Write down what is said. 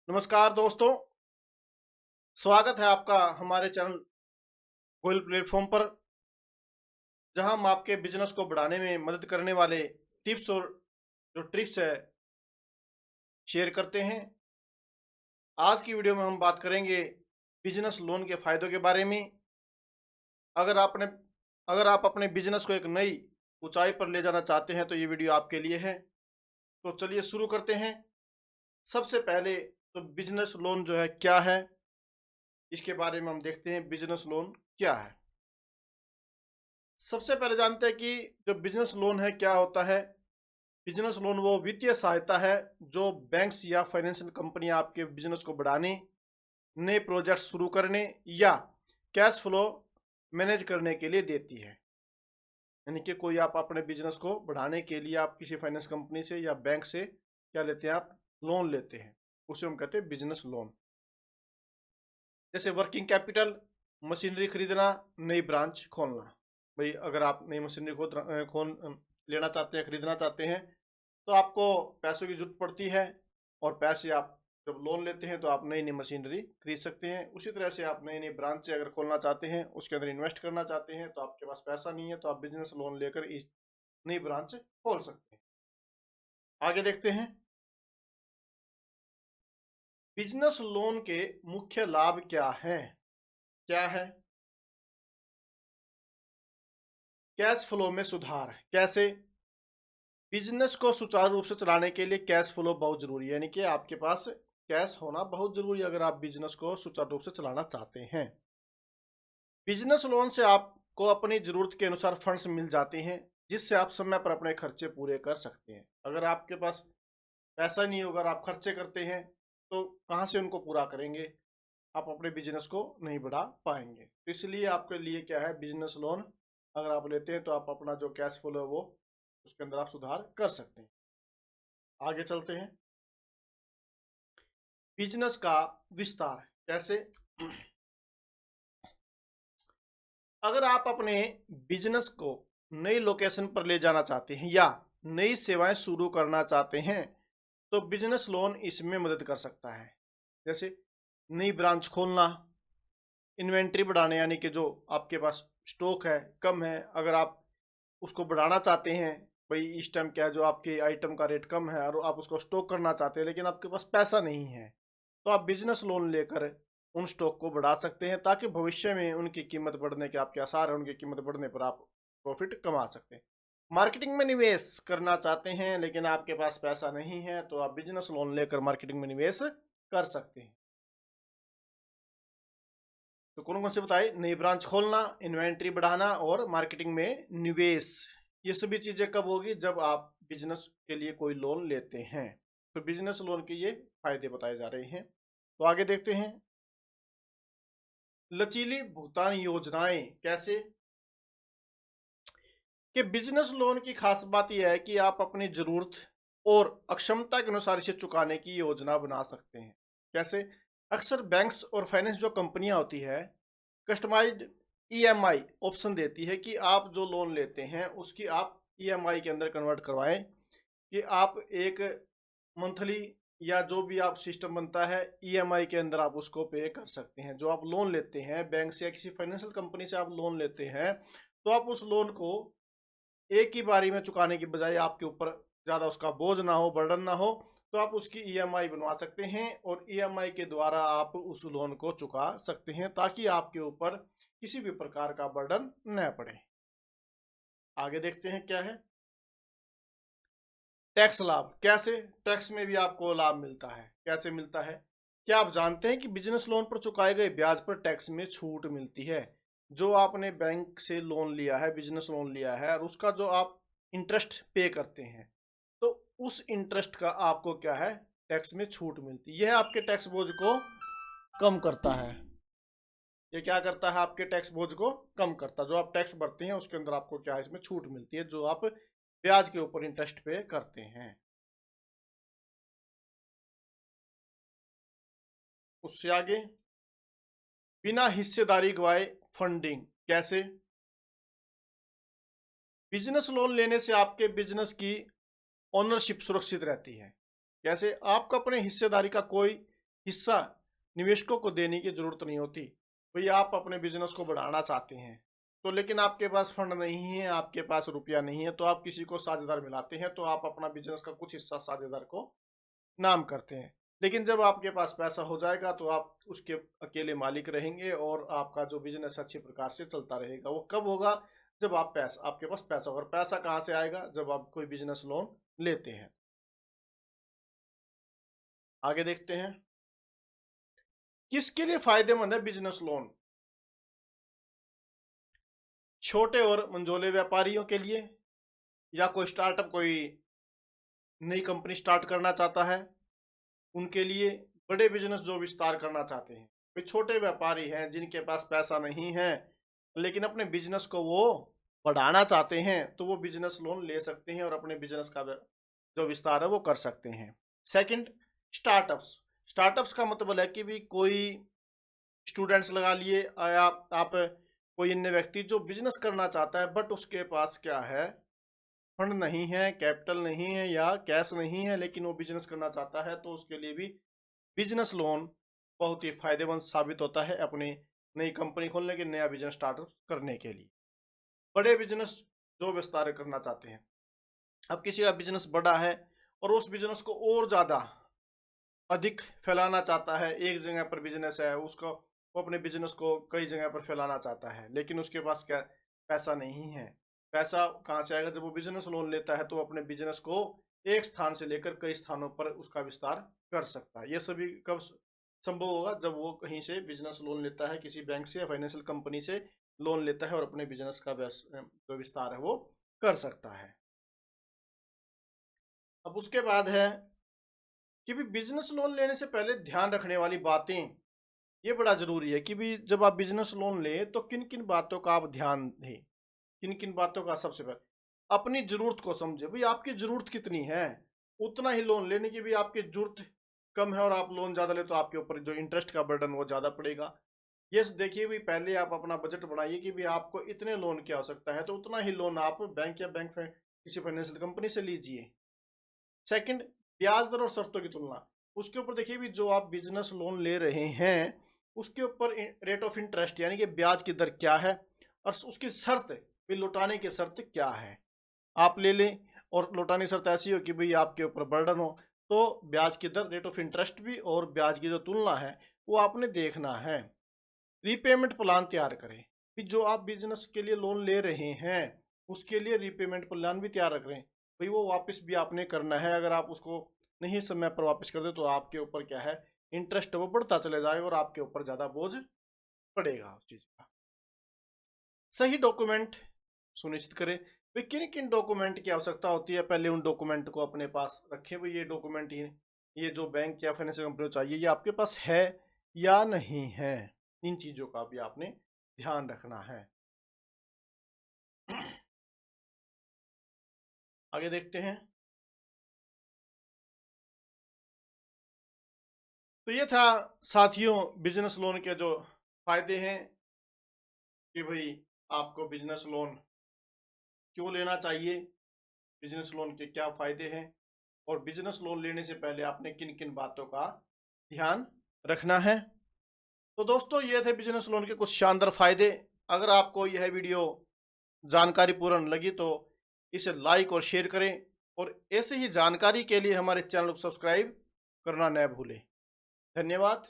नमस्कार दोस्तों, स्वागत है आपका हमारे चैनल गोयल प्लेटफॉर्म पर, जहां हम आपके बिजनेस को बढ़ाने में मदद करने वाले टिप्स और जो ट्रिक्स है शेयर करते हैं। आज की वीडियो में हम बात करेंगे बिजनेस लोन के फायदों के बारे में। अगर आपने अगर आप अपने बिजनेस को एक नई ऊंचाई पर ले जाना चाहते हैं तो ये वीडियो आपके लिए है। तो चलिए शुरू करते हैं। सबसे पहले तो बिजनेस लोन जो है क्या है, इसके बारे में हम देखते हैं। बिजनेस लोन क्या है, सबसे पहले जानते हैं कि जो बिजनेस लोन है क्या होता है। बिजनेस लोन वो वित्तीय सहायता है जो बैंक्स या फाइनेंशियल कंपनियां आपके बिजनेस को बढ़ाने, नए प्रोजेक्ट शुरू करने या कैश फ्लो मैनेज करने के लिए देती है। यानी कि कोई आप अपने बिजनेस को बढ़ाने के लिए आप किसी फाइनेंस कंपनी से या बैंक से क्या लेते हैं, आप लोन लेते हैं, उसे हम कहते हैं बिजनेस लोन। जैसे वर्किंग कैपिटल, मशीनरी खरीदना, नई ब्रांच खोलना। भाई अगर आप नई मशीनरी लेना चाहते हैं, खरीदना चाहते हैं, तो आपको पैसों की जरूरत पड़ती है, और पैसे आप जब लोन लेते हैं तो आप नई नई मशीनरी खरीद सकते हैं। उसी तरह से आप नई नई ब्रांच अगर खोलना चाहते हैं, उसके अंदर इन्वेस्ट करना चाहते हैं, तो आपके पास पैसा नहीं है तो आप बिजनेस लोन लेकर इस नई ब्रांच खोल सकते हैं। आगे देखते हैं बिजनेस लोन के मुख्य लाभ क्या है। क्या है? कैश फ्लो में सुधार। कैसे? बिजनेस को सुचारू रूप से चलाने के लिए कैश फ्लो बहुत जरूरी है, यानी कि आपके पास कैश होना बहुत जरूरी है अगर आप बिजनेस को सुचारू रूप से चलाना चाहते हैं। बिजनेस लोन से आपको अपनी जरूरत के अनुसार फंड्स मिल जाते हैं, जिससे आप समय पर अपने खर्चे पूरे कर सकते हैं। अगर आपके पास पैसा नहीं होगा और आप खर्चे करते हैं तो कहाँ से उनको पूरा करेंगे? आप अपने बिजनेस को नहीं बढ़ा पाएंगे। तो इसलिए आपके लिए क्या है, बिजनेस लोन अगर आप लेते हैं तो आप अपना जो कैश फ्लो है वो उसके अंदर आप सुधार कर सकते हैं। आगे चलते हैं। बिजनेस का विस्तार। कैसे? अगर आप अपने बिजनेस को नई लोकेशन पर ले जाना चाहते हैं या नई सेवाएं शुरू करना चाहते हैं तो बिजनेस लोन इसमें मदद कर सकता है। जैसे नई ब्रांच खोलना, इन्वेंट्री बढ़ाने, यानी कि जो आपके पास स्टॉक है कम है, अगर आप उसको बढ़ाना चाहते हैं, भाई इस टाइम क्या है, जो आपके आइटम का रेट कम है और आप उसको स्टॉक करना चाहते हैं लेकिन आपके पास पैसा नहीं है, तो आप बिजनेस लोन लेकर उन स्टॉक को बढ़ा सकते हैं ताकि भविष्य में उनकी कीमत बढ़ने के आपके आसार है, उनकी कीमत बढ़ने पर आप प्रॉफिट कमा सकते हैं। मार्केटिंग में निवेश करना चाहते हैं लेकिन आपके पास पैसा नहीं है तो आप बिजनेस लोन लेकर मार्केटिंग में निवेश कर सकते हैं। तो कौन कौन से बताए? नई ब्रांच खोलना, इन्वेंट्री बढ़ाना और मार्केटिंग में निवेश। ये सभी चीजें कब होगी? जब आप बिजनेस के लिए कोई लोन लेते हैं। तो बिजनेस लोन के ये फायदे बताए जा रहे हैं। तो आगे देखते हैं लचीली भुगतान योजनाएं। कैसे? कि बिजनेस लोन की खास बात यह है कि आप अपनी जरूरत और अक्षमता के अनुसार इसे चुकाने की योजना बना सकते हैं। कैसे? अक्सर बैंक्स और फाइनेंस जो कंपनियां होती है, कस्टमाइज्ड ईएमआई ऑप्शन देती है कि आप जो लोन लेते हैं उसकी आप ईएमआई के अंदर कन्वर्ट करवाएं, कि आप एक मंथली या जो भी आप सिस्टम बनता है ईएमआई के अंदर आप उसको पे कर सकते हैं। जो आप लोन लेते हैं बैंक से या किसी फाइनेंशियल कंपनी से आप लोन लेते हैं, तो आप उस लोन को एक ही बारी में चुकाने की बजाय आपके ऊपर ज़्यादा उसका बोझ ना हो, बर्डन ना हो, तो आप उसकी ईएमआई बनवा सकते हैं और ईएमआई के द्वारा आप उस लोन को चुका सकते हैं ताकि आपके ऊपर किसी भी प्रकार का बर्डन न पड़े। आगे देखते हैं क्या है टैक्स लाभ। कैसे? टैक्स में भी आपको लाभ मिलता है। कैसे मिलता है? क्या आप जानते हैं कि बिजनेस लोन पर चुकाए गए ब्याज पर टैक्स में छूट मिलती है? जो आपने बैंक से लोन लिया है, बिजनेस लोन लिया है, और उसका जो आप इंटरेस्ट पे करते हैं, तो उस इंटरेस्ट का आपको क्या है, टैक्स में छूट मिलती है। यह आपके टैक्स बोझ को कम करता है। ये क्या करता है? आपके टैक्स बोझ को कम करता है। जो आप टैक्स भरते हैं उसके अंदर आपको क्या है, इसमें छूट मिलती है जो आप ब्याज के ऊपर इंटरेस्ट पे करते हैं। उससे आगे बिना हिस्सेदारी गवाए फंडिंग। कैसे? बिजनेस लोन लेने से आपके बिजनेस की ओनरशिप सुरक्षित रहती है। कैसे? आपको अपने हिस्सेदारी का कोई हिस्सा निवेशकों को देने की जरूरत नहीं होती। भाई आप अपने बिजनेस को बढ़ाना चाहते हैं तो, लेकिन आपके पास फंड नहीं है, आपके पास रुपया नहीं है, तो आप किसी को साझेदार मिलाते हैं, तो आप अपना बिजनेस का कुछ हिस्सा साझेदार को नाम करते हैं। लेकिन जब आपके पास पैसा हो जाएगा तो आप उसके अकेले मालिक रहेंगे और आपका जो बिजनेस अच्छी प्रकार से चलता रहेगा। वो कब होगा? जब आपके पास पैसा होगा। पैसा कहाँ से आएगा? जब आप कोई बिजनेस लोन लेते हैं। आगे देखते हैं किसके लिए फायदेमंद है बिजनेस लोन। छोटे और मंझोले व्यापारियों के लिए, या कोई स्टार्टअप, कोई नई कंपनी स्टार्ट करना चाहता है उनके लिए, बड़े बिजनेस जो विस्तार करना चाहते हैं। वे छोटे व्यापारी हैं जिनके पास पैसा नहीं है लेकिन अपने बिजनेस को वो बढ़ाना चाहते हैं, तो वो बिजनेस लोन ले सकते हैं और अपने बिजनेस का जो विस्तार है वो कर सकते हैं। Second, startups. स्टार्टअप्स का मतलब है कि भी कोई स्टूडेंट्स लगा लिए, या आप कोई अन्य व्यक्ति जो बिजनेस करना चाहता है बट उसके पास क्या है, फंड नहीं है, कैपिटल नहीं है या कैश नहीं है, लेकिन वो बिजनेस करना चाहता है, तो उसके लिए भी बिजनेस लोन बहुत ही फायदेमंद साबित होता है अपनी नई कंपनी खोलने के, नया बिजनेस स्टार्ट करने के लिए। बड़े बिजनेस जो विस्तार करना चाहते हैं, अब किसी का बिजनेस बड़ा है और उस बिजनेस को और ज़्यादा अधिक फैलाना चाहता है, एक जगह पर बिजनेस है उसको, वो अपने बिजनेस को कई जगह पर फैलाना चाहता है, लेकिन उसके पास क्या, पैसा नहीं है। पैसा कहाँ से आएगा? जब वो बिजनेस लोन लेता है तो अपने बिजनेस को एक स्थान से लेकर कई स्थानों पर उसका विस्तार कर सकता है। ये सभी कब संभव होगा? जब वो कहीं से बिजनेस लोन लेता है, किसी बैंक से या फाइनेंशियल कंपनी से लोन लेता है और अपने बिजनेस का जो विस्तार है वो कर सकता है। अब उसके बाद है कि भी बिजनेस लोन लेने से पहले ध्यान रखने वाली बातें, ये बड़ा जरूरी है कि भी जब आप बिजनेस लोन लें तो किन किन बातों का आप ध्यान दें। किन किन बातों का? सबसे पहले अपनी जरूरत को समझे। भाई आपकी जरूरत कितनी है, उतना ही लोन लेने की। भी आपकी जरूरत कम है और आप लोन ज़्यादा ले तो आपके ऊपर जो इंटरेस्ट का बर्डन वो ज़्यादा पड़ेगा। ये देखिए भी, पहले आप अपना बजट बनाइए कि भी आपको इतने लोन की आवश्यकता है, तो उतना ही लोन आप बैंक या किसी फाइनेंशियल कंपनी से लीजिए। सेकंड, ब्याज दर और शर्तों की तुलना। उसके ऊपर देखिए भी, जो आप बिजनेस लोन ले रहे हैं उसके ऊपर रेट ऑफ इंटरेस्ट यानी कि ब्याज की दर क्या है, और उसकी शर्त भी, लौटाने की शर्त क्या है। आप ले लें और लौटाने की शर्त ऐसी हो कि भाई आपके ऊपर बर्डन हो, तो ब्याज की दर, रेट ऑफ इंटरेस्ट भी और ब्याज की जो तुलना है वो आपने देखना है। रीपेमेंट प्लान तैयार करें कि जो आप बिजनेस के लिए लोन ले रहे हैं उसके लिए रीपेमेंट प्लान भी तैयार रख रहे हैं। भाई वो वापस भी आपने करना है, अगर आप उसको नहीं समय पर वापस कर दे तो आपके ऊपर क्या है, इंटरेस्ट वो बढ़ता चले जाएगा और आपके ऊपर ज़्यादा बोझ पड़ेगा उस चीज़ का। सही डॉक्यूमेंट सुनिश्चित करें। भाई किन किन डॉक्यूमेंट की आवश्यकता होती है, पहले उन डॉक्यूमेंट को अपने पास रखें। भाई ये डॉक्यूमेंट, ये जो बैंक या फाइनेंशियल कंपनी को चाहिए, ये आपके पास है या नहीं है। इन चीज़ों का भी आपने ध्यान रखना है। आगे देखते हैं। तो ये था साथियों बिजनेस लोन के जो फायदे हैं कि भाई आपको बिजनेस लोन क्यों लेना चाहिए, बिजनेस लोन के क्या फायदे हैं, और बिजनेस लोन लेने से पहले आपने किन किन बातों का ध्यान रखना है। तो दोस्तों ये थे बिजनेस लोन के कुछ शानदार फायदे। अगर आपको यह वीडियो जानकारी पूर्ण लगी तो इसे लाइक और शेयर करें, और ऐसे ही जानकारी के लिए हमारे चैनल को सब्सक्राइब करना न भूलें। धन्यवाद।